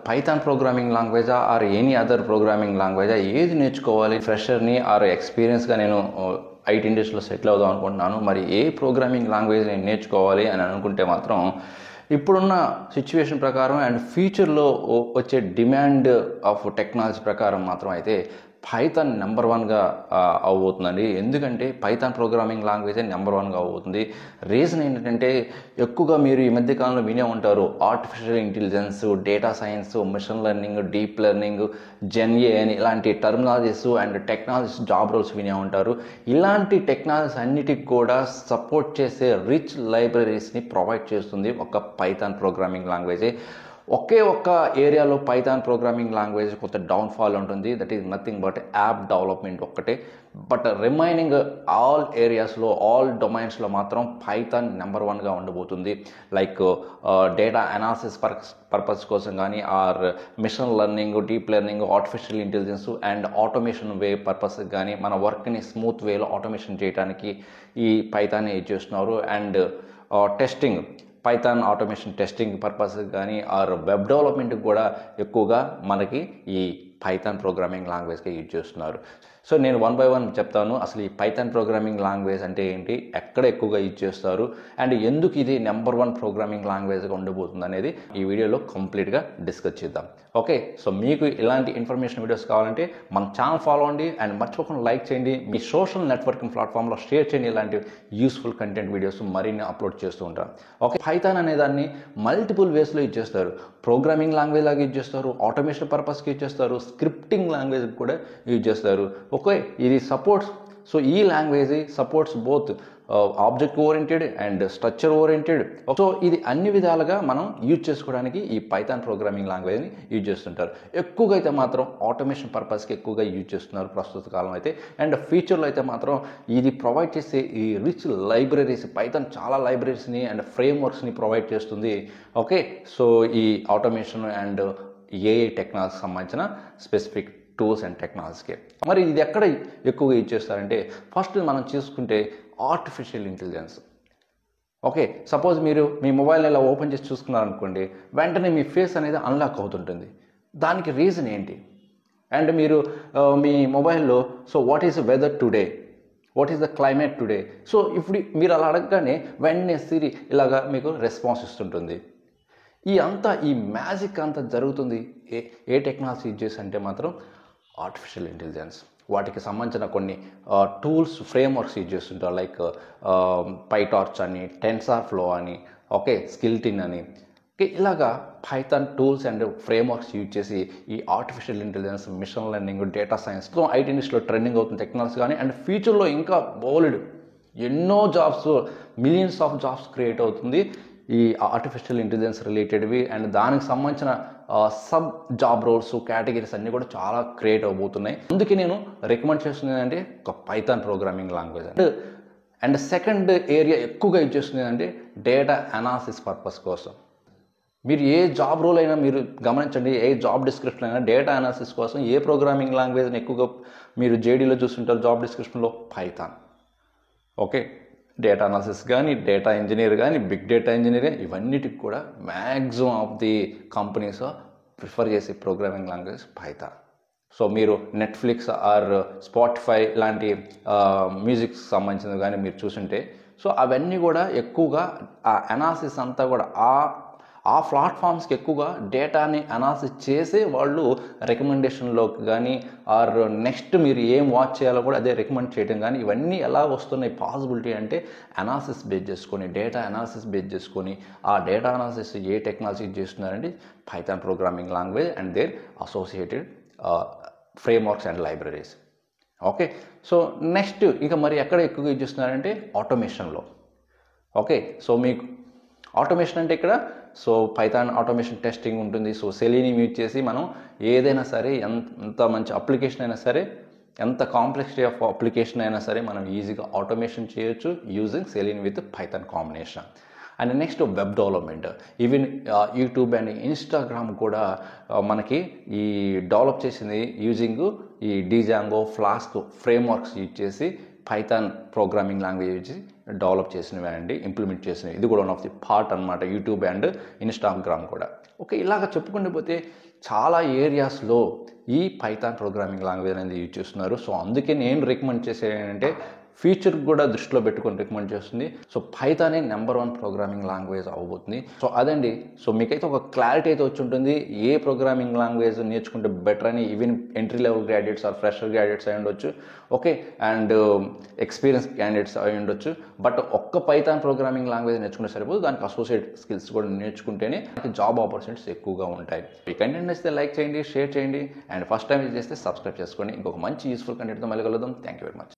Python programming లాంగ్వేజా or any other programming లాంగ్వేజా ఏది నేర్చుకోవాలి? ఫ్రెషర్ని ఆర్ ఎక్స్పీరియన్స్గా నేను ఐటీ ఇండస్ట్రీలో సెటిల్ అవుదాం అనుకుంటున్నాను, మరి ఏ ప్రోగ్రామింగ్ లాంగ్వేజ్ నేను నేర్చుకోవాలి అని అనుకుంటే మాత్రం ఇప్పుడున్న సిచ్యువేషన్ ప్రకారం అండ్ ఫ్యూచర్లో వచ్చే డిమాండ్ ఆఫ్ టెక్నాలజీ ప్రకారం మాత్రం అయితే పైథాన్ నెంబర్ వన్గా అవబోతుందండి. ఎందుకంటే పైథాన్ ప్రోగ్రామింగ్ లాంగ్వేజ్ నెంబర్ వన్గా అవబోతుంది. రీజన్ ఏంటంటే ఎక్కువగా మీరు ఈ మధ్యకాలంలో వినే ఉంటారు artificial intelligence, data science, machine learning, deep learning, GenAI అని ఇలాంటి terminologies and technologies job roles వినే ఉంటారు. ఇలాంటి టెక్నాలజీస్ అన్నిటికి కూడా సపోర్ట్ చేసే రిచ్ లైబ్రరీస్ని ప్రొవైడ్ చేస్తుంది ఒక పైథాన్ ప్రోగ్రామింగ్ లాంగ్వేజే. ఒకే ఒక్క ఏరియాలో పైథాన్ ప్రోగ్రామింగ్ లాంగ్వేజ్ కొంత డౌన్ఫాల్ ఉంటుంది, that is nothing but app development ఒక్కటే. బట్ రిమైనింగ్ ఆల్ ఏరియాస్లో, ఆల్ డొమైన్స్లో మాత్రం పైథాన్ నెంబర్ వన్గా ఉండబోతుంది. లైక్ డేటా అనాలిసిస్ పర్పస్ కోసం కానీ, or machine learning, deep learning, artificial intelligence and automation వే పర్పస్ కానీ, మన వర్క్ని స్మూత్ వేలో ఆటోమేషన్ చేయడానికి ఈ పైథాన్ యూజ్ చేస్తున్నారు. And testing, Python automation testing purpose కానీ ఆర్ వెబ్ డెవలప్మెంట్కి కూడా ఎక్కువగా మనకి ఈ పైథాన్ ప్రోగ్రామింగ్ లాంగ్వేజ్గా యూజ్ చేస్తున్నారు. సో నేను వన్ బై వన్ చెప్తాను అసలు ఈ పైథాన్ ప్రోగ్రామింగ్ లాంగ్వేజ్ అంటే ఏంటి, ఎక్కడ ఎక్కువగా యూజ్ చేస్తారు అండ్ ఎందుకు ఇది నెంబర్ వన్ ప్రోగ్రామింగ్ లాంగ్వేజ్గా ఉండబోతుంది అనేది ఈ వీడియోలో కంప్లీట్గా డిస్కస్ చేద్దాం. ఓకే, సో మీకు ఇలాంటి ఇన్ఫర్మేషన్ వీడియోస్ కావాలంటే మన ఛానల్ ఫాలో అవ్వండి అండ్ మర్చిపోకుండా లైక్ చేయండి, మీ సోషల్ నెట్వర్కింగ్ ప్లాట్ఫామ్లో షేర్ చేయండి. ఇలాంటి యూస్ఫుల్ కంటెంట్ వీడియోస్ మరిన్ని అప్లోడ్ చేస్తూ ఉంటాను. ఓకే, పైథాన్ అనే దాన్ని మల్టిపుల్ వేస్లో యూజ్ చేస్తారు. ప్రోగ్రామింగ్ లాంగ్వేజ్ లాగా యూజ్ చేస్తారు, ఆటోమేషన్ పర్పస్కి యూజ్ చేస్తారు, స్క్రిప్టింగ్ లాంగ్వేజ్ కూడా యూజ్ చేస్తారు. ఓకే, ఇది సపోర్ట్స్, సో ఈ language supports both object oriented and structure oriented. So ఇది అన్ని విధాలుగా మనం యూజ్ చేసుకోవడానికి ఈ పైథాన్ ప్రోగ్రామింగ్ లాంగ్వేజ్ని యూజ్ చేస్తుంటారు. ఎక్కువగా అయితే మాత్రం ఆటోమేషన్ పర్పస్కి ఎక్కువగా యూజ్ చేస్తున్నారు ప్రస్తుత కాలం అయితే. అండ్ ఫ్యూచర్లో అయితే మాత్రం ఇది ప్రొవైడ్ చేసే ఈ రిచ్ లైబ్రరీస్, పైథాన్ చాలా లైబ్రరీస్ని అండ్ ఫ్రేమ్వర్క్స్ని ప్రొవైడ్ చేస్తుంది. ఓకే, సో ఈ ఆటోమేషన్ అండ్ ఏఐ టెక్నాలజీకి సంబంధించిన స్పెసిఫిక్ టూల్స్ అండ్ టెక్నాలజీకి. మరి ఇది ఎక్కడ ఎక్కువగా యూజ్ చేస్తారంటే ఫస్ట్ మనం చూసుకుంటే ఆర్టిఫిషియల్ ఇంటెలిజెన్స్. ఓకే, సపోజ్ మీరు మీ మొబైల్ని ఇలా ఓపెన్ చేసి చూసుకున్నారనుకోండి, వెంటనే మీ ఫేస్ అనేది అన్లాక్ అవుతుంటుంది. దానికి రీజన్ ఏంటి? అండ్ మీరు మీ మొబైల్లో so what is whether today, what is the climate today, so ఇప్పుడు మీరు అలా అడగగానే వెంటనే సిరి ఇలాగా మీకు రెస్పాన్స్ ఇస్తుంటుంది. ఈ మ్యాజిక్ అంతా జరుగుతుంది ఏ టెక్నాలజీ యూజ్ చేసి అంటే మాత్రం ఆర్టిఫిషియల్ ఇంటెలిజెన్స్. వాటికి సంబంధించిన కొన్ని టూల్స్, ఫ్రేమ్వర్క్స్ యూజ్ చేస్తుంటారు. లైక్ పైటార్చ్ అని, టెన్సార్ఫ్లో అని, ఓకే, స్కిల్టిన్ అని. ఓకే, ఇలాగా Python tools and frameworks use చేసి ఈ artificial intelligence, machine learning, data science IT ఇండస్ట్రీలో ట్రెండింగ్ అవుతున్న టెక్నాలజీ కానీ అండ్ ఫ్యూచర్లో ఇంకా బోల్డ్ ఎన్నో jobs, millions of jobs create అవుతుంది ఈ ఆర్టిఫిషియల్ ఇంటెలిజెన్స్ రిలేటెడ్వి. అండ్ దానికి సంబంధించిన సబ్ జాబ్ రోల్స్, కేటగిరీస్ అన్నీ కూడా చాలా క్రియేట్ అవబోతున్నాయి. అందుకే నేను రికమెండ్ చేస్తున్నది అంటే ఒక Python programming language. And second area ఎక్కువగా యూజ్ చేస్తుంది అంటే డేటా అనాలిసిస్ పర్పస్ కోసం. మీరు ఏ జాబ్ రోల్ అయినా మీరు గమనించండి, ఏ జాబ్ డిస్క్రిప్షన్ అయినా డేటా అనాలిసిస్ కోసం ఏ ప్రోగ్రామింగ్ లాంగ్వేజ్ని ఎక్కువగా మీరు జేడీలో చూస్తుంటారు జాబ్ డిస్క్రిప్షన్లో పైథాన్. ఓకే, డేటా అనాలిసిస్ కానీ, డేటా ఇంజనీర్ కానీ, బిగ్ డేటా ఇంజనీర్ కానీ, ఇవన్నిటికి కూడా maximum of the companies prefer చేసే ప్రోగ్రామింగ్ లాంగ్వేజ్ పైథాన్. సో మీరు నెట్ఫ్లిక్స్ ఆర్ స్పాటిఫై లాంటి మ్యూజిక్ సంబంధించినవి కానీ మీరు చూసుంటే, సో అవన్నీ కూడా ఎక్కువగా ఆ అనాలిసిస్ అంతా కూడా ఆ ప్లాట్ఫామ్స్కి ఎక్కువగా డేటాని అనాలిసిస్ చేసి వాళ్ళు రికమెండేషన్లోకి కానీ ఆర్ నెక్స్ట్ మీరు ఏం వాచ్ చేయాలో కూడా అదే రికమెండ్ చేయడం కానీ ఇవన్నీ ఎలా వస్తున్నాయి పాసిబిలిటీ అంటే అనాలిసిస్ బేస్ చేసుకొని, డేటా అనాలిసిస్ బేస్ చేసుకొని, ఆ డేటా అనాలిసిస్ ఏ టెక్నాలజీ చేస్తున్నారంటే Python programming language and their associated frameworks and libraries. Okay, so next ఇక మరి ఎక్కడ ఎక్కువగా యూజ్ చేస్తున్నారంటే ఆటోమేషన్లో. ఓకే, సో మీకు ఆటోమేషన్ అంటే ఇక్కడ సో పైథాన్ ఆటోమేషన్ టెస్టింగ్ ఉంటుంది. సో సెలీని యూజ్ చేసి మనం ఏదైనా సరే, ఎంత మంచి అప్లికేషన్ అయినా సరే, ఎంత కాంప్లెక్సిటీ ఆఫ్ అప్లికేషన్ అయినా సరే మనం ఈజీగా ఆటోమేషన్ చేయొచ్చు using Selene with Python combination. And next web development. Even YouTube and Instagram కూడా మనకి ఈ డెవలప్ చేసింది యూజింగ్ ఈ డిజాంగో, ఫ్లాస్క్ ఫ్రేమ్వర్క్స్ యూజ్ చేసి పైథాన్ ప్రోగ్రామింగ్ లాంగ్వేజ్ డెవలప్ చేసినవి అండి, ఇంప్లిమెంట్ చేసినవి. ఇది కూడా వన్ ఆఫ్ ది పార్ట్ అనమాట యూట్యూబ్ అండ్ ఇన్స్టాగ్రామ్ కూడా. ఓకే, ఇలాగ చెప్పుకుంటూ పోతే చాలా ఏరియాస్లో ఈ పైథాన్ ప్రోగ్రామింగ్ లాంగ్వేజ్ అనేది యూజ్ చేస్తున్నారు. సో అందుకే నేను రికమెండ్ చేసేది ఏంటంటే ఫ్యూచర్ కూడా దృష్టిలో పెట్టుకొని రికమెండ్ చేస్తుంది. సో పైథానే నెంబర్ 1 ప్రోగ్రామింగ్ లాంగ్వేజ్ అవ్వబోతుంది. సో అదండి. సో మీకైతే ఒక క్లారిటీ అయితే వచ్చి ఉంటుంది ఏ ప్రోగ్రామింగ్ లాంగ్వేజ్ నేర్చుకుంటే బెటర్ అని. Even entry level graduates or fresher graduates అయి ఉండొచ్చు, ఓకే, అండ్ ఎక్స్పీరియన్స్ క్యాండిడేట్స్ అయి ఉండొచ్చు. బట్ ఒక్క పైథాన్ ప్రోగ్రామింగ్ లాంగ్వేజ్ నేర్చుకుంటే సరిపోదు, దానికి అసోసియేట్ స్కిల్స్ కూడా నేర్చుకుంటేనే జాబ్ ఆపర్చునిటీస్ ఎక్కువగా ఉంటాయి. ఈ కంటెంట్ నచ్చితే లైక్ చేయండి, షేర్ చేయండి, అండ్ ఫస్ట్ టైం చేస్తే సబ్స్క్రైబ్ చేసుకోండి. ఇంకొక మంచి యూస్ఫుల్ కంటెంట్తో మళ్ళీ కలుద్దాం. Thank you very much.